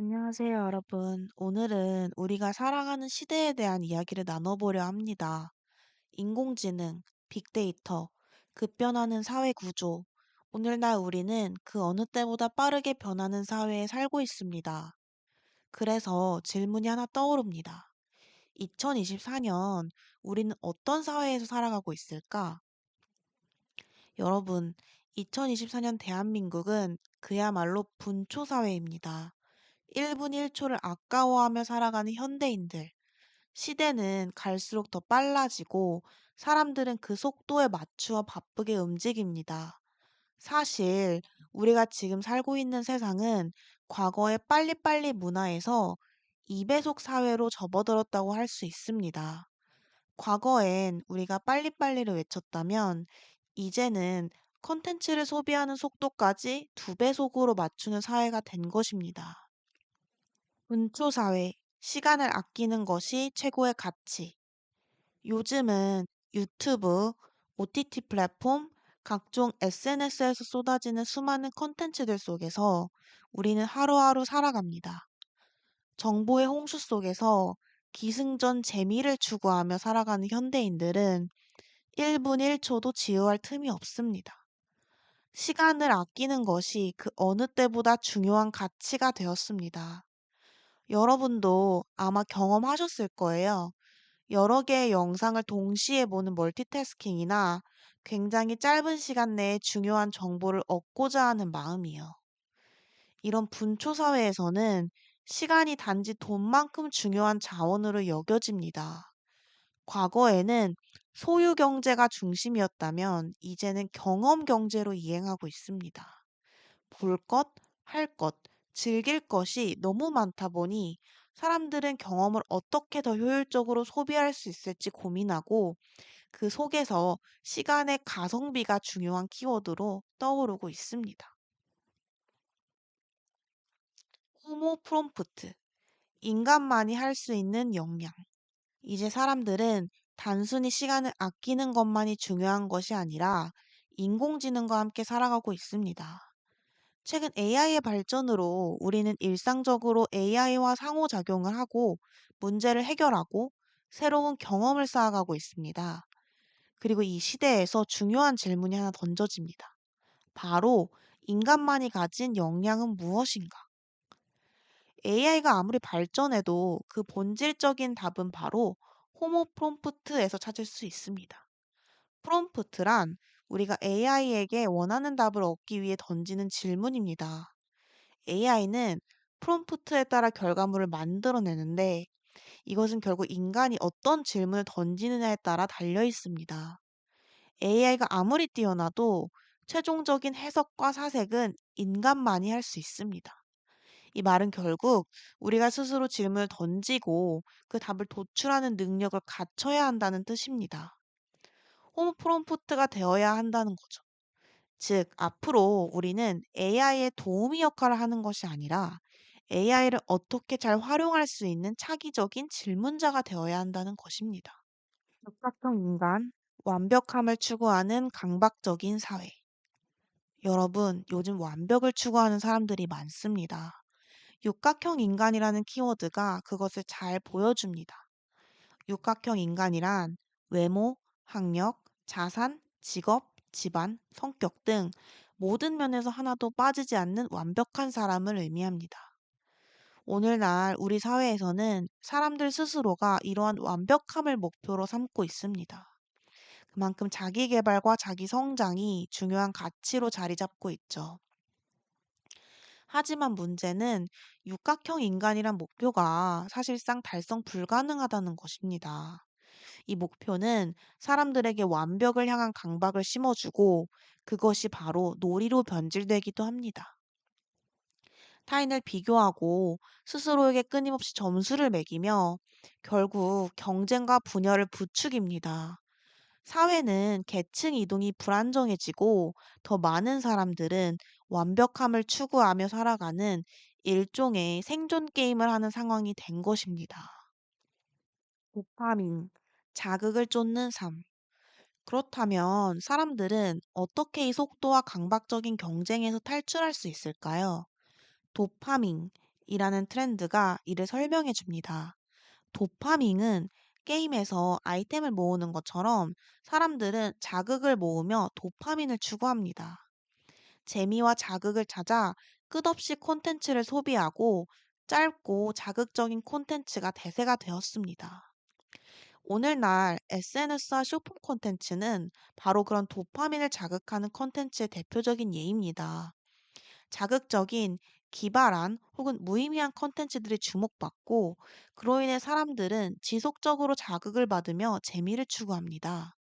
안녕하세요, 여러분. 오늘은 우리가 살아가는 시대에 대한 이야기를 나눠보려 합니다. 인공지능, 빅데이터, 급변하는 사회 구조. 오늘날 우리는 그 어느 때보다 빠르게 변하는 사회에 살고 있습니다. 그래서 질문이 하나 떠오릅니다. 2024년, 우리는 어떤 사회에서 살아가고 있을까? 여러분, 2024년 대한민국은 그야말로 분초 사회입니다. 1분 1초를 아까워하며 살아가는 현대인들. 시대는 갈수록 더 빨라지고 사람들은 그 속도에 맞추어 바쁘게 움직입니다. 사실 우리가 지금 살고 있는 세상은 과거의 빨리빨리 문화에서 2배속 사회로 접어들었다고 할 수 있습니다. 과거엔 우리가 빨리빨리를 외쳤다면 이제는 컨텐츠를 소비하는 속도까지 2배속으로 맞추는 사회가 된 것입니다. 분초 사회, 시간을 아끼는 것이 최고의 가치. 요즘은 유튜브, OTT 플랫폼, 각종 SNS에서 쏟아지는 수많은 콘텐츠들 속에서 우리는 하루하루 살아갑니다. 정보의 홍수 속에서 기승전 재미를 추구하며 살아가는 현대인들은 1분 1초도 지루할 틈이 없습니다. 시간을 아끼는 것이 그 어느 때보다 중요한 가치가 되었습니다. 여러분도 아마 경험하셨을 거예요. 여러 개의 영상을 동시에 보는 멀티태스킹이나 굉장히 짧은 시간 내에 중요한 정보를 얻고자 하는 마음이요. 이런 분초 사회에서는 시간이 단지 돈만큼 중요한 자원으로 여겨집니다. 과거에는 소유 경제가 중심이었다면 이제는 경험 경제로 이행하고 있습니다. 볼 것, 할 것, 즐길 것이 너무 많다 보니 사람들은 경험을 어떻게 더 효율적으로 소비할 수 있을지 고민하고 그 속에서 시간의 가성비가 중요한 키워드로 떠오르고 있습니다. 호모 프롬프트, 인간만이 할 수 있는 역량. 이제 사람들은 단순히 시간을 아끼는 것만이 중요한 것이 아니라 인공지능과 함께 살아가고 있습니다. 최근 AI의 발전으로 우리는 일상적으로 AI와 상호작용을 하고 문제를 해결하고 새로운 경험을 쌓아가고 있습니다. 그리고 이 시대에서 중요한 질문이 하나 던져집니다. 바로 인간만이 가진 역량은 무엇인가? AI가 아무리 발전해도 그 본질적인 답은 바로 호모 프롬프트에서 찾을 수 있습니다. 프롬프트란 우리가 AI에게 원하는 답을 얻기 위해 던지는 질문입니다. AI는 프롬프트에 따라 결과물을 만들어내는데 이것은 결국 인간이 어떤 질문을 던지느냐에 따라 달려 있습니다. AI가 아무리 뛰어나도 최종적인 해석과 사색은 인간만이 할 수 있습니다. 이 말은 결국 우리가 스스로 질문을 던지고 그 답을 도출하는 능력을 갖춰야 한다는 뜻입니다. 홈 프롬프트가 되어야 한다는 거죠. 즉, 앞으로 우리는 AI의 도우미 역할을 하는 것이 아니라 AI를 어떻게 잘 활용할 수 있는 차기적인 질문자가 되어야 한다는 것입니다. 육각형 인간, 완벽함을 추구하는 강박적인 사회. 여러분, 요즘 완벽을 추구하는 사람들이 많습니다. 육각형 인간이라는 키워드가 그것을 잘 보여줍니다. 육각형 인간이란 외모, 학력, 자산, 직업, 집안, 성격 등 모든 면에서 하나도 빠지지 않는 완벽한 사람을 의미합니다. 오늘날 우리 사회에서는 사람들 스스로가 이러한 완벽함을 목표로 삼고 있습니다. 그만큼 자기 개발과 자기 성장이 중요한 가치로 자리 잡고 있죠. 하지만 문제는 육각형 인간이란 목표가 사실상 달성 불가능하다는 것입니다. 이 목표는 사람들에게 완벽을 향한 강박을 심어주고 그것이 바로 놀이로 변질되기도 합니다. 타인을 비교하고 스스로에게 끊임없이 점수를 매기며 결국 경쟁과 분열을 부추깁니다. 사회는 계층 이동이 불안정해지고 더 많은 사람들은 완벽함을 추구하며 살아가는 일종의 생존 게임을 하는 상황이 된 것입니다. 도파민, 자극을 쫓는 삶. 그렇다면 사람들은 어떻게 이 속도와 강박적인 경쟁에서 탈출할 수 있을까요? 도파민, 이라는 트렌드가 이를 설명해 줍니다. 도파민은 게임에서 아이템을 모으는 것처럼 사람들은 자극을 모으며 도파민을 추구합니다. 재미와 자극을 찾아 끝없이 콘텐츠를 소비하고 짧고 자극적인 콘텐츠가 대세가 되었습니다. 오늘날 SNS와 쇼핑 콘텐츠는 바로 그런 도파민을 자극하는 콘텐츠의 대표적인 예입니다. 자극적인 기발한 혹은 무의미한 콘텐츠들이 주목받고 그로 인해 사람들은 지속적으로 자극을 받으며 재미를 추구합니다.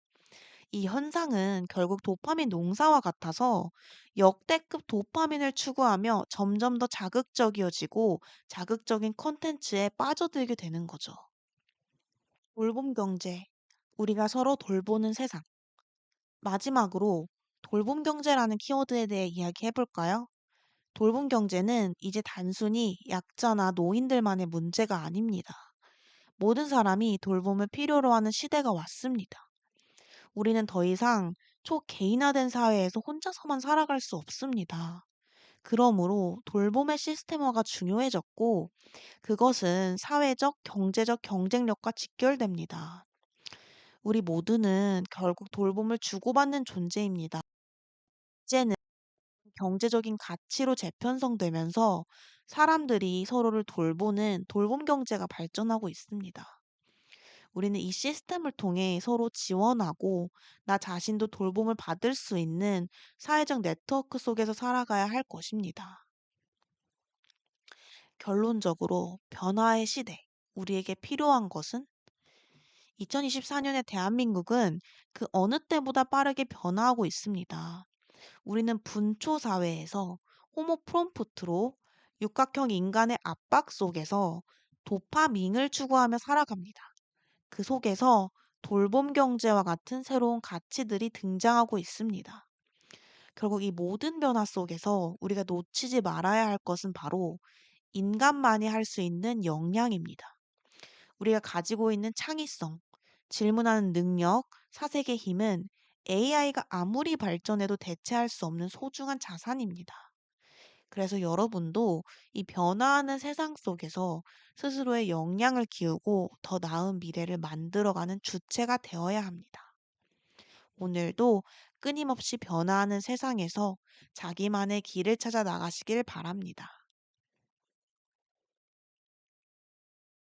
이 현상은 결국 도파민 농사와 같아서 역대급 도파민을 추구하며 점점 더 자극적이어지고 자극적인 콘텐츠에 빠져들게 되는 거죠. 돌봄 경제, 우리가 서로 돌보는 세상. 마지막으로 돌봄 경제라는 키워드에 대해 이야기해 볼까요? 돌봄 경제는 이제 단순히 약자나 노인들만의 문제가 아닙니다. 모든 사람이 돌봄을 필요로 하는 시대가 왔습니다. 우리는 더 이상 초개인화된 사회에서 혼자서만 살아갈 수 없습니다. 그러므로 돌봄의 시스템화가 중요해졌고, 그것은 사회적, 경제적 경쟁력과 직결됩니다. 우리 모두는 결국 돌봄을 주고받는 존재입니다. 이제는 경제적인 가치로 재편성되면서 사람들이 서로를 돌보는 돌봄 경제가 발전하고 있습니다. 우리는 이 시스템을 통해 서로 지원하고 나 자신도 돌봄을 받을 수 있는 사회적 네트워크 속에서 살아가야 할 것입니다. 결론적으로 변화의 시대, 우리에게 필요한 것은 2024년의 대한민국은 그 어느 때보다 빠르게 변화하고 있습니다. 우리는 분초 사회에서 호모 프롬프트로 육각형 인간의 압박 속에서 도파민을 추구하며 살아갑니다. 그 속에서 돌봄 경제와 같은 새로운 가치들이 등장하고 있습니다. 결국 이 모든 변화 속에서 우리가 놓치지 말아야 할 것은 바로 인간만이 할 수 있는 역량입니다. 우리가 가지고 있는 창의성, 질문하는 능력, 사색의 힘은 AI가 아무리 발전해도 대체할 수 없는 소중한 자산입니다. 그래서 여러분도 이 변화하는 세상 속에서 스스로의 역량을 기우고 더 나은 미래를 만들어가는 주체가 되어야 합니다. 오늘도 끊임없이 변화하는 세상에서 자기만의 길을 찾아 나가시길 바랍니다.